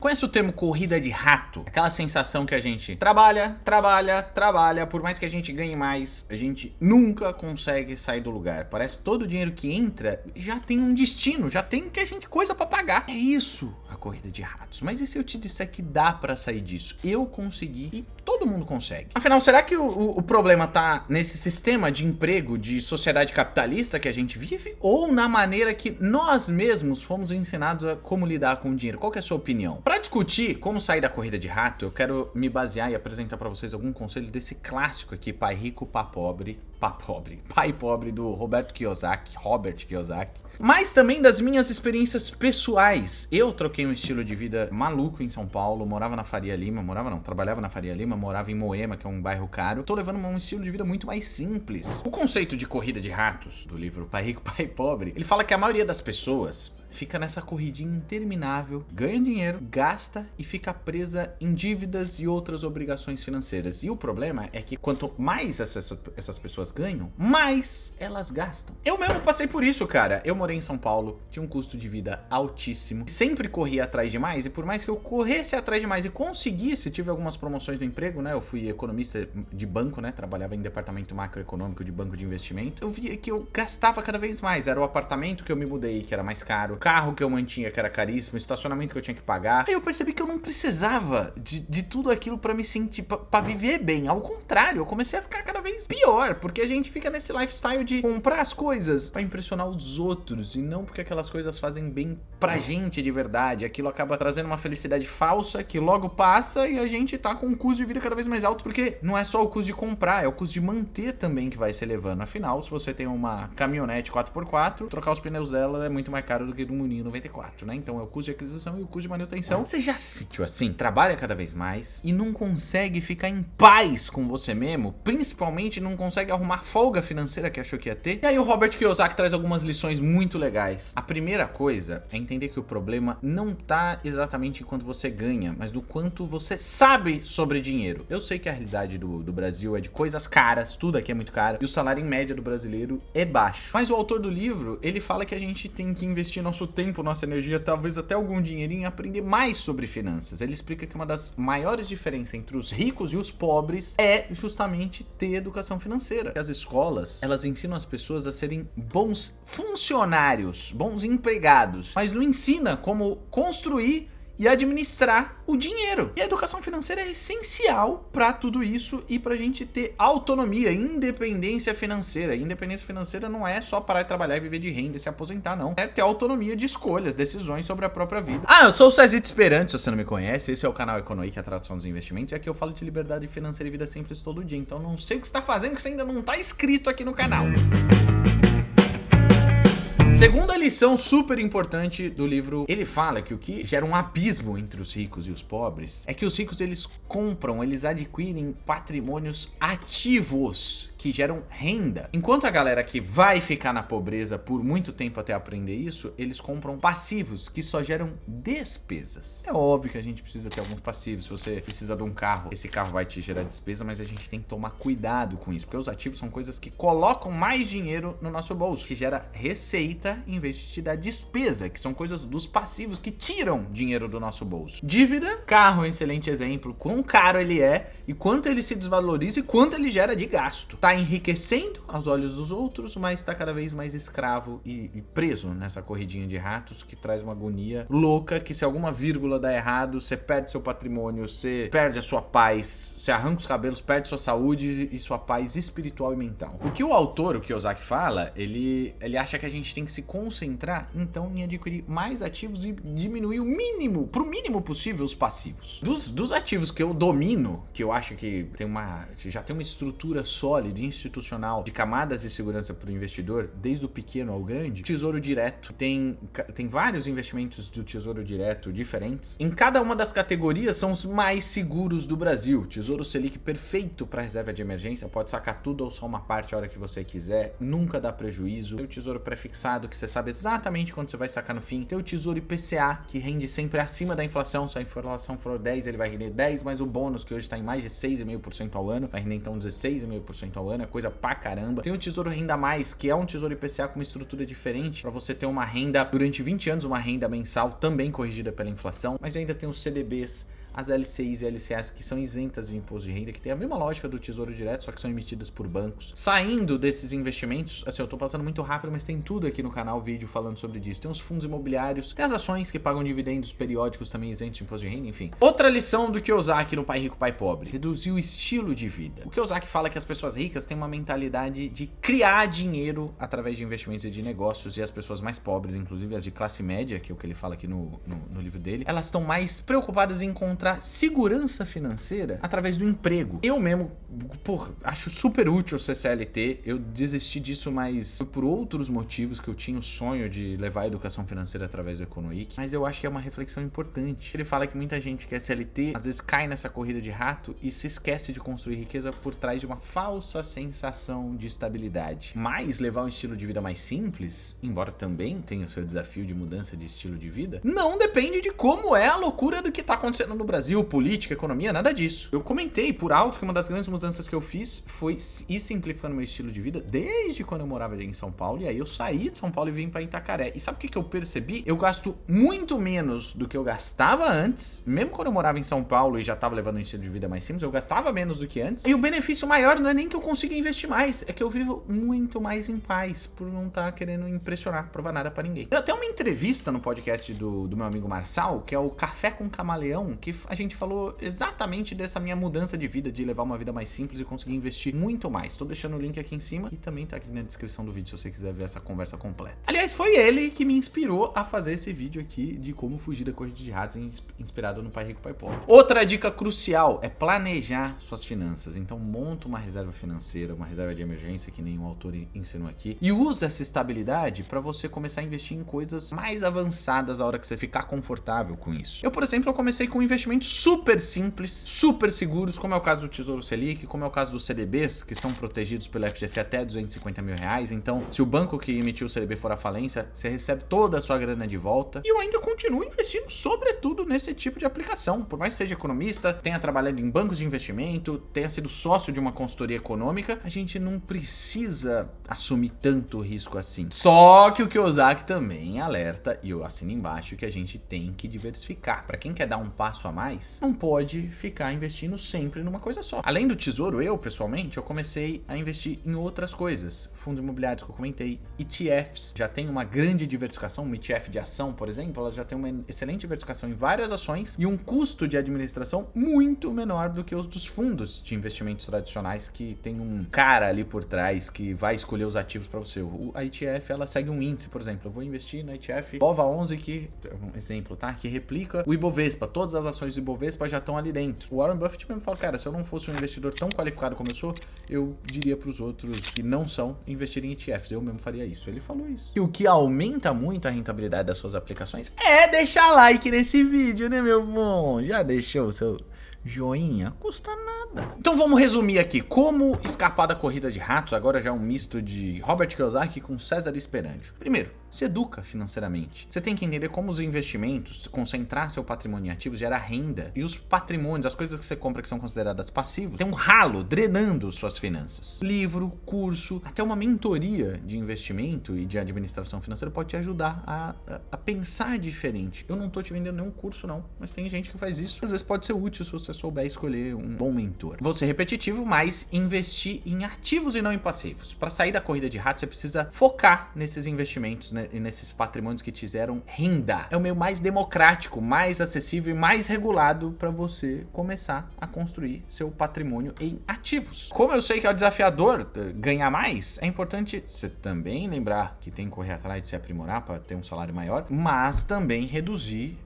Conhece o termo corrida de rato? Aquela sensação que a gente trabalha, por mais que a gente ganhe mais, a gente nunca consegue sair do lugar. Parece que todo o dinheiro que entra já tem um destino, já tem coisa pra pagar. É isso a corrida de ratos. Mas e se eu te disser que dá pra sair disso? Eu consegui e todo mundo consegue. Afinal, será que o problema tá nesse sistema de emprego, de sociedade capitalista que a gente vive? Ou na maneira que nós mesmos fomos ensinados a como lidar com o dinheiro? Qual que é a sua opinião? Para discutir como sair da corrida de rato, eu quero me basear e apresentar para vocês algum conselho desse clássico aqui, Pai Rico, Pai Pobre, do Robert Kiyosaki, mas também das minhas experiências pessoais. Eu troquei um estilo de vida maluco em São Paulo, trabalhava na Faria Lima, morava em Moema, que é um bairro caro. Tô levando um estilo de vida muito mais simples. O conceito de corrida de ratos, do livro Pai Rico, Pai Pobre, ele fala que a maioria das pessoas fica nessa corridinha interminável, ganha dinheiro, gasta e fica presa em dívidas e outras obrigações financeiras. E o problema é que quanto mais essas pessoas ganham, mais elas gastam. Eu mesmo passei por isso, cara. Eu morei em São Paulo, tinha um custo de vida altíssimo, sempre corria atrás de mais, e por mais que eu corresse atrás de mais e conseguisse, tive algumas promoções do emprego, né? Eu fui economista de banco, né? Trabalhava em departamento macroeconômico de banco de investimento. Eu via que eu gastava cada vez mais. Era o apartamento que eu me mudei, que era mais caro, carro que eu mantinha, que era caríssimo, estacionamento que eu tinha que pagar. Aí eu percebi que eu não precisava de tudo aquilo pra me sentir, pra viver bem. Ao contrário, eu comecei a ficar cada vez pior, porque a gente fica nesse lifestyle de comprar as coisas pra impressionar os outros, e não porque aquelas coisas fazem bem pra gente de verdade. Aquilo acaba trazendo uma felicidade falsa que logo passa e a gente tá com um custo de vida cada vez mais alto, porque não é só o custo de comprar, é o custo de manter também que vai se elevando. Afinal, se você tem uma caminhonete 4x4, trocar os pneus dela é muito mais caro do que do Moninho 94, né? Então é o custo de aquisição e o custo de manutenção. Você já se sentiu assim? Trabalha cada vez mais e não consegue ficar em paz com você mesmo, principalmente não consegue arrumar folga financeira que achou que ia ter. E aí o Robert Kiyosaki traz algumas lições muito legais. A primeira coisa é entender que o problema não tá exatamente em quanto você ganha, mas do quanto você sabe sobre dinheiro. Eu sei que a realidade do Brasil é de coisas caras, tudo aqui é muito caro, e o salário em média do brasileiro é baixo. Mas o autor do livro, ele fala que a gente tem que investir nosso tempo, nossa energia, talvez até algum dinheirinho, aprender mais sobre finanças. Ele explica que uma das maiores diferenças entre os ricos e os pobres é justamente ter educação financeira. As escolas, elas ensinam as pessoas a serem bons funcionários, bons empregados, mas não ensina como construir e administrar o dinheiro. E a educação financeira é essencial para tudo isso e pra gente ter autonomia, independência financeira. E independência financeira não é só parar de trabalhar e viver de renda e se aposentar, não. É ter autonomia de escolhas, decisões sobre a própria vida. Eu sou o Cezito Esperante, se você não me conhece. Esse é o canal Economy, que é a tradução dos investimentos. E aqui eu falo de liberdade financeira e vida simples todo dia. Então não sei o que você tá fazendo, que você ainda não tá inscrito aqui no canal. Segunda lição super importante do livro, ele fala que o que gera um abismo entre os ricos e os pobres é que os ricos, eles compram, eles adquirem patrimônios ativos que geram renda. Enquanto a galera que vai ficar na pobreza por muito tempo até aprender isso, eles compram passivos que só geram despesas. É óbvio que a gente precisa ter alguns passivos. Se você precisa de um carro, esse carro vai te gerar despesa, mas a gente tem que tomar cuidado com isso, porque os ativos são coisas que colocam mais dinheiro no nosso bolso, que gera receita em vez de te dar despesa, que são coisas dos passivos que tiram dinheiro do nosso bolso. Dívida, carro é um excelente exemplo, quão caro ele é e quanto ele se desvaloriza e quanto ele gera de gasto. Tá enriquecendo aos olhos dos outros, mas tá cada vez mais escravo e preso nessa corridinha de ratos que traz uma agonia louca, que se alguma vírgula dá errado, você perde seu patrimônio, você perde a sua paz, você arranca os cabelos, perde sua saúde e sua paz espiritual e mental. O que o autor, o Kiyosaki, fala, ele acha que a gente tem que se concentrar, então, em adquirir mais ativos e diminuir pro mínimo possível os passivos. Dos ativos que eu domino, que eu acho que já tem uma estrutura sólida, institucional, de camadas de segurança para o investidor, desde o pequeno ao grande, Tesouro Direto. Tem vários investimentos do Tesouro Direto diferentes. Em cada uma das categorias são os mais seguros do Brasil. Tesouro Selic perfeito para reserva de emergência, pode sacar tudo ou só uma parte a hora que você quiser, nunca dá prejuízo. Tem o Tesouro Prefixado, que você sabe exatamente quando você vai sacar no fim. Tem o Tesouro IPCA, que rende sempre acima da inflação. Se a inflação for 10, ele vai render 10, mas o bônus, que hoje está em mais de 6,5% ao ano, vai render então 16,5% ao no ano, é coisa pra caramba. Tem o Tesouro Renda Mais, que é um Tesouro IPCA com uma estrutura diferente, pra você ter uma renda durante 20 anos, uma renda mensal também corrigida pela inflação, mas ainda tem os CDBs, as LCIs e LCAs que são isentas de imposto de renda, que tem a mesma lógica do Tesouro Direto, só que são emitidas por bancos. Saindo desses investimentos, assim, eu tô passando muito rápido, mas tem tudo aqui no canal, vídeo falando sobre disso. Tem os fundos imobiliários, tem as ações que pagam dividendos periódicos também isentos de imposto de renda, enfim. Outra lição do Kiyosaki no Pai Rico, Pai Pobre: reduzir o estilo de vida. O Kiyosaki fala que as pessoas ricas têm uma mentalidade de criar dinheiro através de investimentos e de negócios, e as pessoas mais pobres, inclusive as de classe média, que é o que ele fala aqui no livro dele, elas estão mais preocupadas em encontrar segurança financeira através do emprego. Eu mesmo, acho super útil o CCLT. Eu desisti disso, mas foi por outros motivos, que eu tinha o sonho de levar a educação financeira através do Economic. Mas eu acho que é uma reflexão importante. Ele fala que muita gente que é CLT às vezes cai nessa corrida de rato e se esquece de construir riqueza por trás de uma falsa sensação de estabilidade. Mas levar um estilo de vida mais simples, embora também tenha o seu desafio de mudança de estilo de vida, não depende de como é a loucura do que tá acontecendo no Brasil, política, economia, nada disso. Eu comentei por alto que uma das grandes mudanças que eu fiz foi ir simplificando meu estilo de vida desde quando eu morava em São Paulo, e aí eu saí de São Paulo e vim pra Itacaré. E sabe o que eu percebi? Eu gasto muito menos do que eu gastava antes, mesmo quando eu morava em São Paulo e já tava levando um estilo de vida mais simples, eu gastava menos do que antes. E o benefício maior não é nem que eu consiga investir mais, é que eu vivo muito mais em paz, por não estar querendo impressionar, provar nada pra ninguém. Eu tenho uma entrevista no podcast do meu amigo Marçal, que é o Café com Camaleão, que a gente falou exatamente dessa minha mudança de vida, de levar uma vida mais simples e conseguir investir muito mais. Tô deixando o link aqui em cima e também tá aqui na descrição do vídeo se você quiser ver essa conversa completa. Aliás, foi ele que me inspirou a fazer esse vídeo aqui de como fugir da corrida de ratos, inspirado no Pai Rico, Pai Pobre. Outra dica crucial é planejar suas finanças. Então monta uma reserva financeira, uma reserva de emergência, que nenhum autor ensinou aqui, e usa essa estabilidade para você começar a investir em coisas mais avançadas a hora que você ficar confortável com isso. Eu, por exemplo, comecei com investimentos super simples, super seguros, como é o caso do Tesouro Selic, como é o caso dos CDBs, que são protegidos pela FGC até 250 mil reais. Então, se o banco que emitiu o CDB for à falência, você recebe toda a sua grana de volta. E eu ainda continuo investindo, sobretudo, nesse tipo de aplicação. Por mais que seja economista, tenha trabalhado em bancos de investimento, tenha sido sócio de uma consultoria econômica, a gente não precisa assumir tanto risco assim. Só que o Kiyosaki também alerta, e eu assino embaixo, que a gente tem que diversificar. Para quem quer dar um passo a mais, não pode ficar investindo sempre numa coisa só. Além do tesouro, eu, pessoalmente, eu comecei a investir em outras coisas. Fundos imobiliários que eu comentei, ETFs, já tem uma grande diversificação, um ETF de ação, por exemplo, ela já tem uma excelente diversificação em várias ações e um custo de administração muito menor do que os dos fundos de investimentos tradicionais, que tem um cara ali por trás que vai escolher os ativos para você. A ETF, ela segue um índice, por exemplo, eu vou investir na ETF BOVA11, que, um exemplo, tá? Que replica o Ibovespa, todas as ações do Ibovespa já estão ali dentro. O Warren Buffett mesmo fala, cara, se eu não fosse um investidor tão qualificado como eu sou, eu diria para os outros que não são investir em ETFs. Eu mesmo faria isso. Ele falou isso. E o que aumenta muito a rentabilidade das suas aplicações é deixar like nesse vídeo, né, meu bom? Já deixou o seu joinha? Custa nada. Então vamos resumir aqui. Como escapar da corrida de ratos? Agora já é um misto de Robert Kiyosaki com César Esperandio. Primeiro, se educa financeiramente. Você tem que entender como os investimentos, concentrar seu patrimônio em ativos, gera renda. E os patrimônios, as coisas que você compra que são consideradas passivos, tem um ralo drenando suas finanças. Livro, curso, até uma mentoria de investimento e de administração financeira pode te ajudar a pensar diferente. Eu não tô te vendendo nenhum curso não, mas tem gente que faz isso. Às vezes pode ser útil se você souber escolher um bom mentor. Vou ser repetitivo, mas investir em ativos e não em passivos. Para sair da corrida de ratos, você precisa focar nesses investimentos, né, e nesses patrimônios que te geram renda. É o meio mais democrático, mais acessível e mais regulado para você começar a construir seu patrimônio em ativos. Como eu sei que é desafiador ganhar mais, é importante você também lembrar que tem que correr atrás de se aprimorar para ter um salário maior, mas também reduzir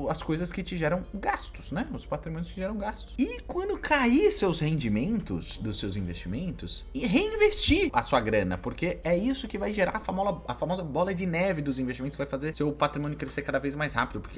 as coisas que te geram gastos, né? Os patrimônios que te geram gastos. E quando cair seus rendimentos dos seus investimentos, e reinvestir a sua grana, porque é isso que vai gerar a famosa bola de neve dos investimentos, que vai fazer seu patrimônio crescer cada vez mais rápido, porque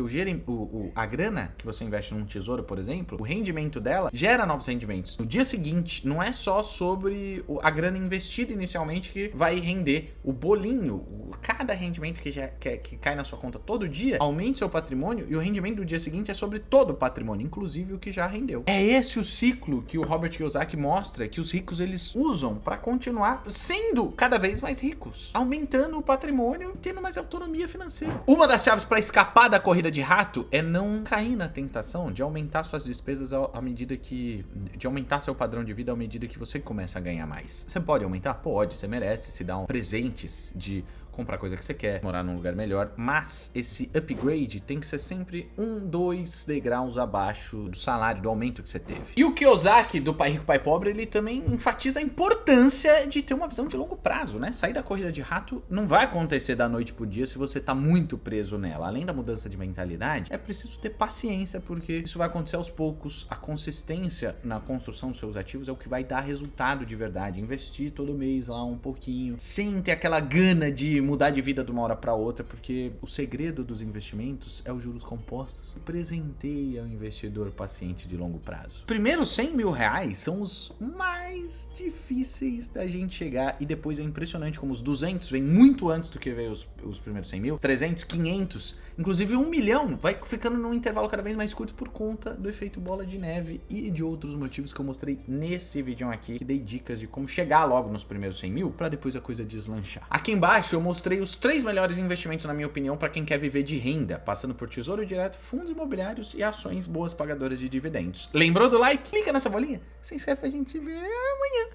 a grana que você investe num tesouro, por exemplo, o rendimento dela gera novos rendimentos. No dia seguinte, não é só sobre a grana investida inicialmente que vai render. O bolinho, cada rendimento que cai na sua conta todo dia, aumenta seu patrimônio e o rendimento do dia seguinte é sobre todo o patrimônio, inclusive o que já rendeu. É esse o ciclo que o Robert Kiyosaki mostra que os ricos eles usam para continuar sendo cada vez mais ricos, aumentando o patrimônio e tendo mais autonomia financeira. Uma das chaves para escapar da corrida de rato é não cair na tentação de aumentar suas despesas à medida que... de aumentar seu padrão de vida à medida que você começa a ganhar mais. Você pode aumentar? Pode, você merece se dar presentes de comprar coisa que você quer, morar num lugar melhor, mas esse upgrade tem que ser sempre 2 degraus abaixo do salário, do aumento que você teve. E o Kiyosaki, do Pai Rico, Pai Pobre, ele também enfatiza a importância de ter uma visão de longo prazo, né? Sair da corrida de rato não vai acontecer da noite pro dia se você tá muito preso nela. Além da mudança de mentalidade, é preciso ter paciência, porque isso vai acontecer aos poucos. A consistência na construção dos seus ativos é o que vai dar resultado de verdade. Investir todo mês lá um pouquinho, sem ter aquela gana de mudar de vida de uma hora para outra, porque o segredo dos investimentos é os juros compostos. Presenteia o investidor paciente de longo prazo. Primeiros 100 mil reais são os mais difíceis da gente chegar, e depois é impressionante como os 200 vem muito antes do que veio os primeiros 100 mil, 300, 500, inclusive 1 milhão, vai ficando num intervalo cada vez mais curto por conta do efeito bola de neve e de outros motivos que eu mostrei nesse vídeo aqui, que dei dicas de como chegar logo nos primeiros 100 mil para depois a coisa deslanchar. Aqui embaixo eu mostrei os 3 melhores investimentos, na minha opinião, para quem quer viver de renda, passando por tesouro direto, fundos imobiliários e ações boas pagadoras de dividendos. Lembrou do like? Clica nessa bolinha, se inscreve pra gente se ver amanhã.